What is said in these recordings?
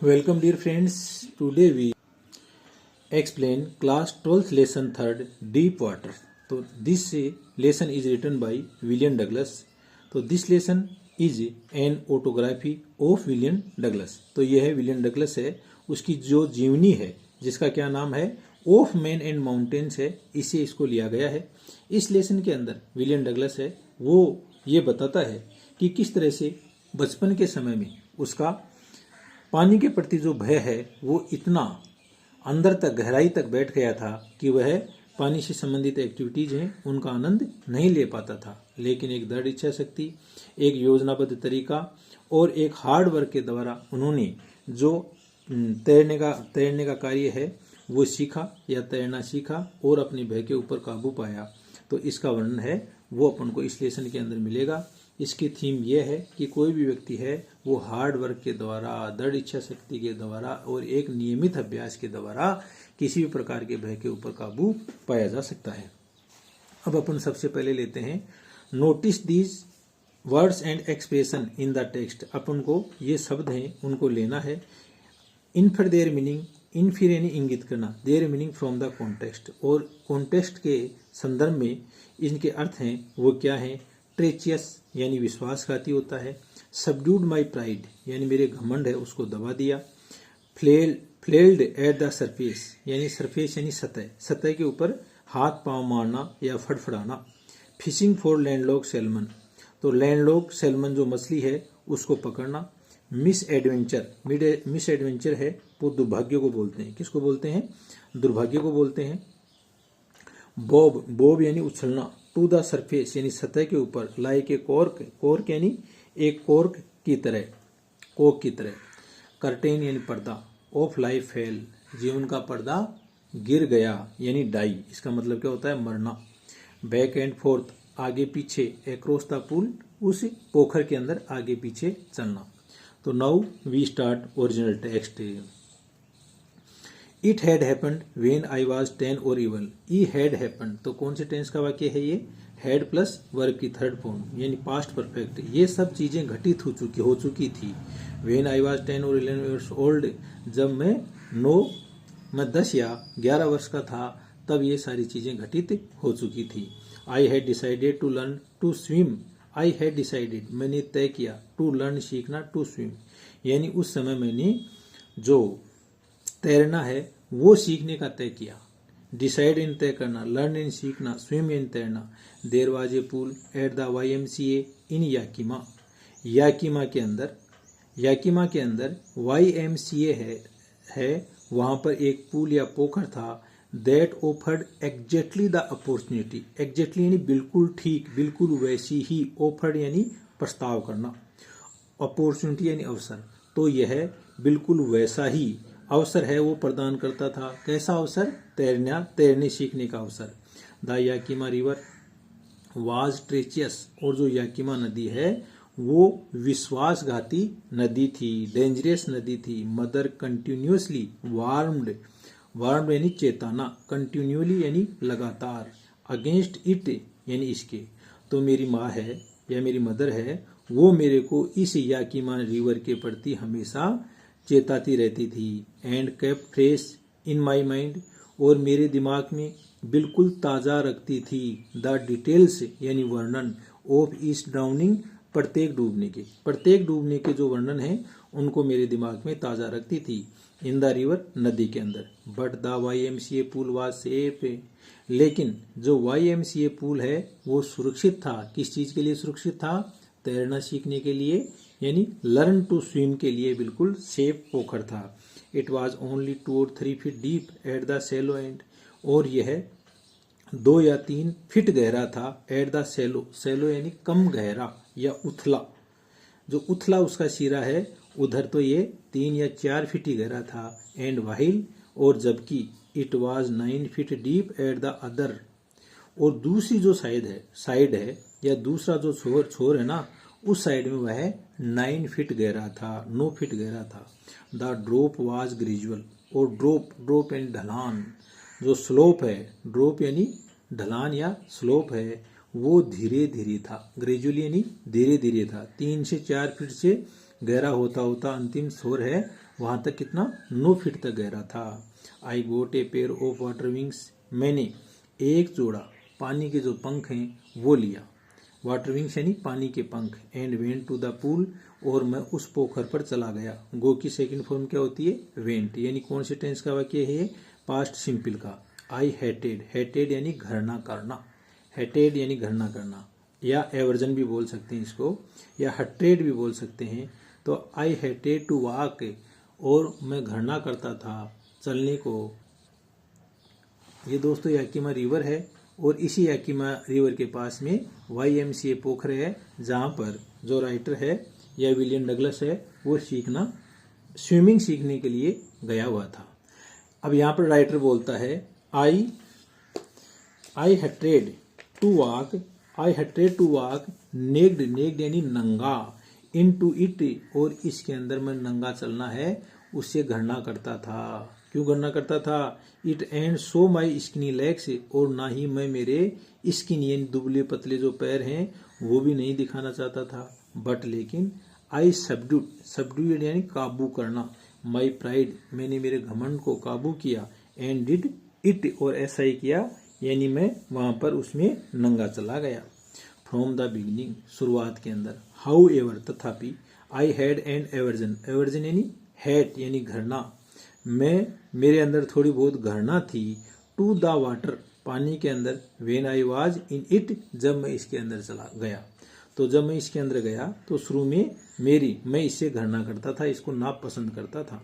Welcome dear friends. Today we explain class 12th lesson 3rd deep water. So this lesson is written by William Douglas. तो this lesson is an autography of William Douglas. तो यह है William Douglas है, उसकी जो जीवनी है जिसका क्या नाम है ऑफ मैन एंड माउंटेन्स है, इसे इसको लिया गया है। इस लेसन के अंदर विलियम डगलस है वो ये बताता है कि किस तरह से बचपन के समय में उसका पानी के प्रति जो भय है वो इतना अंदर तक गहराई तक बैठ गया था कि वह पानी से संबंधित एक्टिविटीज हैं उनका आनंद नहीं ले पाता था। लेकिन एक दृढ़ इच्छा शक्ति, एक योजनाबद्ध तरीका और एक हार्ड वर्क के द्वारा उन्होंने जो तैरने का कार्य है वो सीखा या तैरना सीखा और अपने भय के ऊपर काबू पाया। तो इसका वर्णन है वो अपन को इस लेसन के अंदर मिलेगा। इसकी थीम यह है कि कोई भी व्यक्ति है वो हार्ड वर्क के द्वारा, दृढ़ इच्छा शक्ति के द्वारा और एक नियमित अभ्यास के द्वारा किसी भी प्रकार के भय के ऊपर काबू पाया जा सकता है। अब अपन सबसे पहले लेते हैं notice these words and expression in the text. अपन को ये शब्द हैं उनको लेना है। इनफर देयर मीनिंग, इनफिर यानी इंगित करना, there meaning from the context, और कॉन्टेक्स्ट के संदर्भ में इनके अर्थ हैं वो क्या है। ट्रेचियस यानी विश्वासघाती होता है। सबड्यूड माई प्राइड यानी मेरे घमंड है उसको दबा दिया। फ्लेल्ड एट द सरफेस यानी सरफेस यानी सतह, सतह के ऊपर हाथ पांव मारना या फड़फड़ाना। फिशिंग फॉर लैंडलॉक सेल्मन, तो लैंडलॉक सेल्मन जो मछली है उसको पकड़ना। मिस एडवेंचर है वो दुर्भाग्य को बोलते हैं। किसको बोलते हैं? दुर्भाग्य को बोलते हैं। बॉब यानी उछलना। टू द सरफेस यानी सतह के ऊपर। लाइक ए कॉर्क यानी एक कॉर्क की तरह, कोक की तरह। कर्टेन यानी पर्दा। ऑफ लाइफ फेल, जीवन का पर्दा गिर गया यानी डाई, इसका मतलब क्या होता है? मरना। बैक एंड फोर्थ, आगे पीछे। एक्रॉस द पूल, उस पोखर के अंदर आगे पीछे चलना। तो now we start original text. It had happened when I was 10 or even. E had happened, तो कौन से टेंस का वाक्य है ये? हैड प्लस वर्ब की थर्ड फॉर्म यानी पास्ट परफेक्ट। ये सब चीजें घटित हो चुकी थी। व्हेन आई वाज 10 और 11 ईयर्स ओल्ड, जब मैं 10 या 11 वर्ष का था तब ये सारी चीजें घटित हो चुकी थी। I had decided to learn to swim. I had decided, मैंने तय किया। टू लर्न, सीखना। टू स्विम यानी उस समय मैंने जो तैरना है वो सीखने का तय किया। डिसाइड इन तय करना, लर्न इन सीखना, स्विम इन तैरना। There was a pool at the YMCA in Yakima. Yakima के अंदर YMCA है वहां पर एक पूल या पोखर था। That offered exactly the opportunity. Exactly यानी बिल्कुल ठीक, बिल्कुल वैसी ही। ऑफर्ड यानी प्रस्ताव करना, अपॉर्चुनिटी यानी अवसर। तो यह बिल्कुल वैसा ही अवसर है वो प्रदान करता था। कैसा अवसर? तैरने सीखने का अवसर। द याकिमा रिवर वाज ट्रेचियस, और जो याकिमा नदी है वो विश्वासघाती नदी थी, डेंजरस नदी थी। मदर कंटिन्यूसली वार्म्ड यानी चेताना, कंटिन्यूली यानी लगातार, अगेंस्ट इट यानी इसके। तो मेरी माँ है या मेरी मदर है वो मेरे को इस याकिमा रिवर के प्रति हमेशा चेताती रहती थी। And kept fresh in my mind, और मेरे दिमाग में बिल्कुल ताज़ा रखती थी। द डिटेल्स यानी वर्णन। ऑफ ईस्ट ड्राउनिंग, प्रत्येक डूबने के जो वर्णन है उनको मेरे दिमाग में ताज़ा रखती थी। इन द रिवर, नदी के अंदर। But the YMCA pool was safe, लेकिन जो YMCA पूल है वो सुरक्षित था। किस चीज़ के लिए सुरक्षित था? तैरना सीखने के लिए यानी लर्न टू स्विम के लिए बिल्कुल सेफ पोखर था। इट वॉज ओनली 2 और 3 feet deep at the shallow end, और यह 2 या 3 फीट गहरा था। एट द सेलो यानी कम गहरा या उथला, जो उथला उसका सिरा है उधर तो ये 3 या 4 फीट ही गहरा था। एंड वाहिल, और जबकि it was 9 feet deep at the other, और दूसरी जो साइड है या दूसरा जो छोर है ना उस साइड में वह 9 फीट गहरा था, 9 फीट गहरा था। द ड्रॉप वाज ग्रेजुअल, और ड्रॉप यानी ढलान, जो स्लोप है, ड्रॉप यानी ढलान या स्लोप है वो धीरे धीरे था। ग्रेजुअली यानी धीरे धीरे था। 3 से 4 फीट से गहरा होता होता अंतिम छोर है वहां तक कितना 9 फीट तक गहरा था। I got a pair of water wings, मैंने एक जोड़ा पानी के जो पंख हैं वो लिया। वाटर विंग्स यानी पानी के पंख। And went to the pool, और मैं उस पोखर पर चला गया। गो की सेकंड फॉर्म क्या होती है? वेंट। यानी कौन से टेंस का वाक्य है? पास्ट सिंपल का। आई हेटेड, हेटेड यानी घृणा करना, हेटेड यानी घृणा करना, या एवर्जन भी बोल सकते हैं इसको, या हटेड भी बोल सकते हैं। तो आई हेटेड टू वॉक, और मैं घृणा करता था चलने को। ये दोस्तों याकिमा रिवर है, और इसी याकिमा रिवर के पास में YMCA पोखर है, जहाँ पर जो राइटर है या विलियम डगलस है वो स्विमिंग सीखने के लिए गया हुआ था। अब यहाँ पर राइटर बोलता है I hated to walk naked, naked यानी नंगा, इनटू इट, और इसके अंदर मैं नंगा चलना है उससे घृणा करता था। क्यों घृणा करता था? It and so my skinny legs, और ना ही मैं मेरे स्किनी यानी दुबले पतले जो पैर हैं वो भी नहीं दिखाना चाहता था। बट लेकिन आई सबड्यूड यानी काबू करना, माई प्राइड मैंने मेरे घमंड को काबू किया, एंड डिड इट और ऐसा ही किया, यानी मैं वहां पर उसमें नंगा चला गया। फ्रॉम द बिगिनिंग शुरुआत के अंदर, हाउ एवर तथापि, I had an aversion, aversion यानी हैट यानी घृणा, मेरे अंदर थोड़ी बहुत घृणा थी, टू द वाटर पानी के अंदर, when I was in it जब मैं इसके अंदर चला गया। तो जब मैं इसके अंदर गया तो शुरू में मैं इससे घृणा करता था, इसको नापसंद करता था।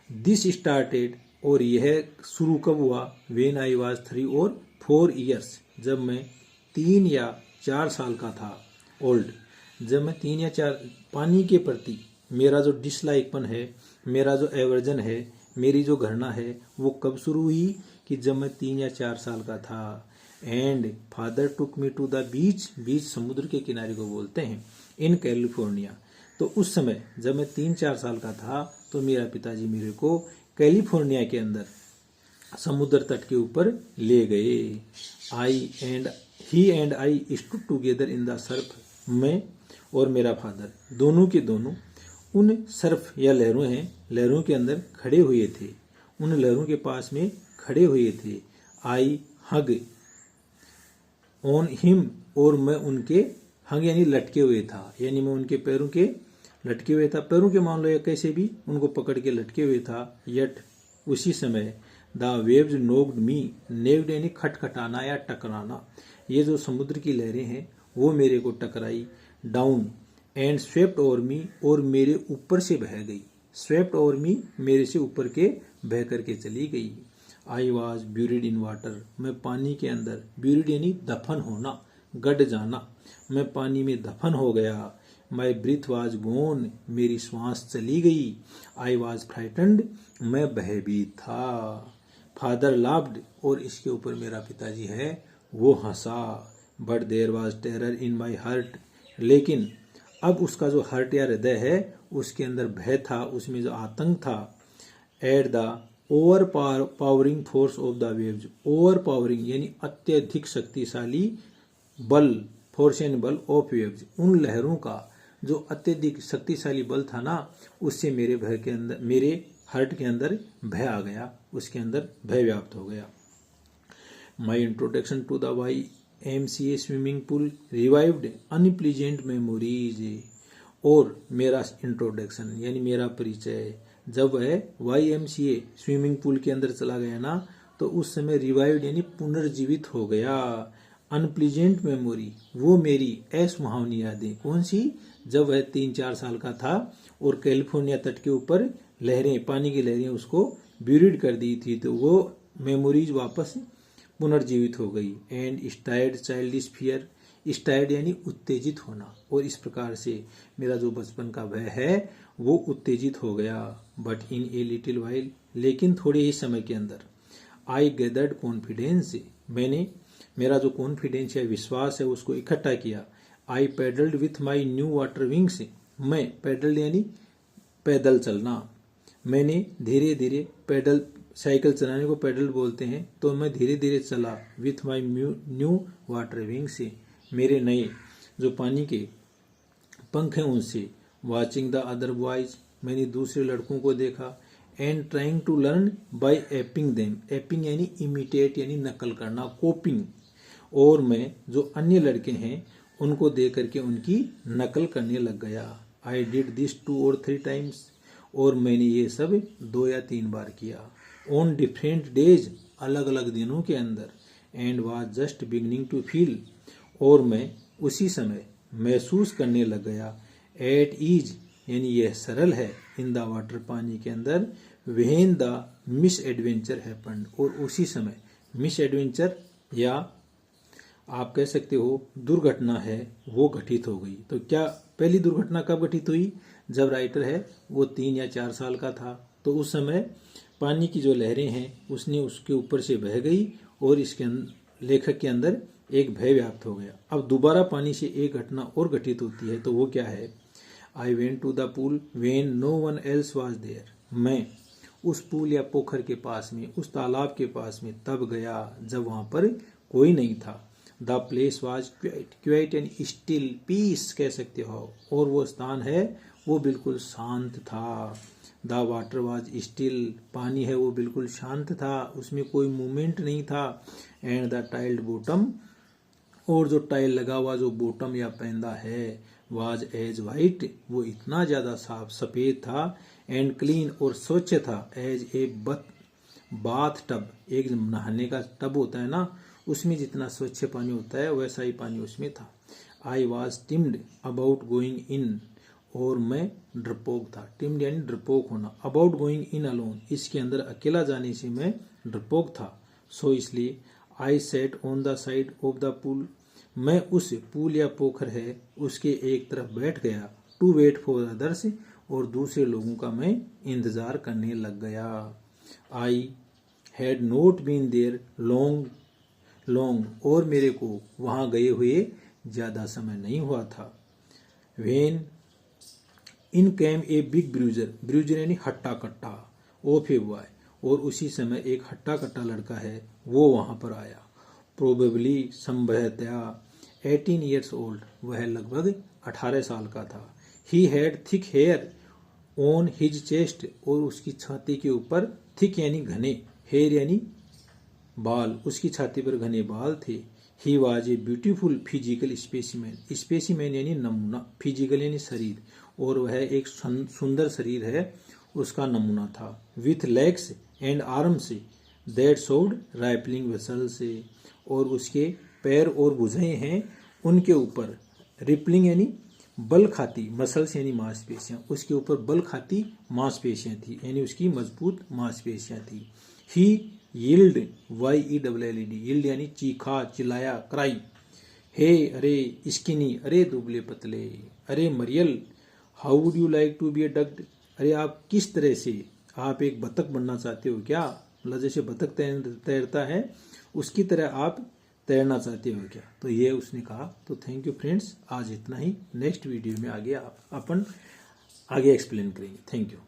दिस स्टार्टेड, और यह शुरू कब हुआ? व्हेन आई वाज 3 और 4 ईयर्स, जब मैं 3 या 4 साल का था। ओल्ड, जब मैं 3 या 4, पानी के प्रति मेरा जो डिसलाइकपन है, मेरा जो एवर्जन है, मेरी जो घृणा है, वो कब शुरू हुई? कि जब मैं 3 या 4 साल का था। And father took me to the beach, beach समुद्र के किनारे को बोलते हैं, इन कैलिफोर्निया। तो उस समय जब मैं 3-4 साल का था तो मेरा पिताजी मेरे को कैलिफोर्निया के अंदर समुद्र तट के ऊपर ले गए। He and I stood together in the surf, मैं और मेरा फादर दोनों के दोनों उन सर्फ या लहरों हैं, लहरों के अंदर खड़े हुए थे, उन लहरों के पास में खड़े हुए थे। आई हग ऑन हिम, और मैं उनके हग यानी लटके हुए था, यानी मैं उनके पैरों के लटके हुए था, पैरों के मान लो या कैसे भी उनको पकड़ के लटके हुए था। यट उसी समय द वेव्स नोक्ड मी, नेक्ड यानी खटखटाना या टकराना, ये जो समुद्र की लहरें हैं वो मेरे को टकराई। Down and swept over me, और मेरे ऊपर से बह गई। स्वेप्ट ओवर मी मेरे से ऊपर के बह करके चली गई। I was buried in water, मैं पानी के अंदर, ब्यूरिड यानी दफन होना, गड़ जाना, मैं पानी में दफन हो गया। माई ब्रीथ वॉज गोन, मेरी श्वास चली गई। आई वॉज फ्राइटन्ड, मैं भयभीत था। फादर लाफ्ड, और इसके ऊपर मेरा पिताजी है वो हंसा। But there was terror in my heart, लेकिन अब उसका जो हार्ट या हृदय है उसके अंदर भय था, उसमें जो आतंक था। At the over powering force of the waves, over powering यानी अत्यधिक शक्तिशाली बल, फोर्स यानी बल, ऑफ वेव्स उन लहरों का जो अत्यधिक शक्तिशाली बल था ना, उससे मेरे भय के अंदर, मेरे हार्ट के अंदर भय आ गया, उसके अंदर भय व्याप्त हो गया। My introduction to the YMCA swimming pool revived unpleasant memories, और मेरा इंट्रोडक्शन यानी मेरा परिचय जब वह YMCA स्विमिंग पूल के अंदर चला गया ना, तो उस समय रिवाइव्ड यानी पुनर्जीवित हो गया। अनप्लीजेंट मेमोरी, वो मेरी असुहावनी यादें, कौन सी? जब वह 3-4 साल का था और कैलिफोर्निया तट के ऊपर लहरें, पानी की लहरें उसको ब्यूरिड कर दी थी, तो वो मेमोरीज वापस पुनर्जीवित हो गई। And stirred childish fear, stirred यानी उत्तेजित होना, और इस प्रकार से मेरा जो बचपन का भय है वो उत्तेजित हो गया। But in a little while, लेकिन थोड़े ही समय के अंदर, आई गैदर्ड कॉन्फिडेंस, मैंने मेरा जो कॉन्फिडेंस या विश्वास है उसको इकट्ठा किया। I paddled with my new water wings, मैं पैडल यानी पैदल चलना, मैंने धीरे धीरे पैडल, साइकिल चलाने को पैडल बोलते हैं, तो मैं धीरे धीरे चला। With my new water wings, मेरे नए जो पानी के पंख हैं उनसे। वॉचिंग द अदर बॉयज, मैंने दूसरे लड़कों को देखा, and trying to learn by aping them, aping यानी इमिटेट यानी नकल करना, कॉपिंग, और मैं जो अन्य लड़के हैं उनको देख करके उनकी नकल करने लग गया। I did this 2 or 3 times, और मैंने ये सब 2 या 3 बार किया। ऑन डिफरेंट डेज, अलग अलग दिनों के अंदर, and was just beginning to feel, और मैं उसी समय महसूस करने लग गया, एट ईज यानी यह सरल है, इन द वाटर पानी के अंदर, when the miss adventure happened, और उसी समय मिस एडवेंचर या आप कह सकते हो दुर्घटना है वो घटित हो गई। तो क्या पहली दुर्घटना कब घटित हुई? जब राइटर है वो 3 या 4 साल का था, तो उस समय पानी की जो लहरें हैं उसने उसके ऊपर से बह गई और इसके लेखक के अंदर एक भय व्याप्त हो गया। अब दोबारा पानी से एक घटना और घटित होती है, तो वो क्या है? I went to the pool when no one else was there, मैं उस पूल या पोखर के पास में, उस तालाब के पास में तब गया जब वहां पर कोई नहीं था। The place was quiet, quiet and still, peace कह सकते हो, और वो स्थान है वो बिल्कुल शांत था। द वाटर वॉज स्टिल, पानी है वो बिल्कुल शांत था, उसमें कोई मूवमेंट नहीं था। एंड द टाइल्ड बॉटम, और जो टाइल लगा हुआ जो बॉटम या पैंदा है, वाज एज वाइट, वो इतना ज़्यादा साफ सफ़ेद था, एंड क्लीन और स्वच्छ था, एज ए बाथ टब, एक नहाने का टब होता है ना, उसमें जितना स्वच्छ पानी होता है वैसा ही पानी उसमें था। I was timid about going in, और मैं डरपोक था। टिम्ड यानी डरपोक होना, अबाउट गोइंग इन अलोन, इसके अंदर अकेला जाने से मैं डरपोक था। सो इसलिए I sat on the side of the pool, मैं उस पूल या पोखर है उसके एक तरफ बैठ गया, टू वेट फॉर अदर्स, और दूसरे लोगों का मैं इंतजार करने लग गया। I had not been there long, और मेरे को वहां गए हुए ज्यादा समय नहीं हुआ था। When in came a big bruiser, bruiser यानी हट्टा कट्टा, ऑफ ए बॉय, और उसी समय एक हट्टा कट्टा लड़का है वो वहां पर आया। प्रोबेबली, संभवतया 18 years old, वह लगभग 18 साल का था। He had thick hair on his chest, और उसकी छाती के ऊपर, थिक यानी घने, हेयर यानी बाल, उसकी छाती पर घने बाल थे। He was a beautiful physical specimen, specimen यानी नमूना, फिजिकल यानी शरीर, और वह एक सुंदर शरीर है उसका नमूना था। With legs and arms that showed rippling vessel से, और उसके पैर और भुजाएं हैं उनके ऊपर, रिपलिंग यानी बल खाती, मसल्स यानी मांसपेशियां, उसके ऊपर बल खाती मांसपेशियां थी, यानी उसकी मजबूत मांसपेशियां थी। ही यील्ड, YELLED, यील्ड यानी चीखा, चिल्लाया, क्राई। हे अरे स्किनी, अरे दुबले पतले, अरे मरियल, how would you like to be a ducked, अरे आप किस तरह से, आप एक बतख बनना चाहते हो क्या? मतलब जैसे बतख तैरता है उसकी तरह आप तैरना चाहते हो क्या? तो ये उसने कहा। तो थैंक यू फ्रेंड्स, आज इतना ही। नेक्स्ट वीडियो में आगे अपन आगे एक्सप्लेन करेंगे। Thank you.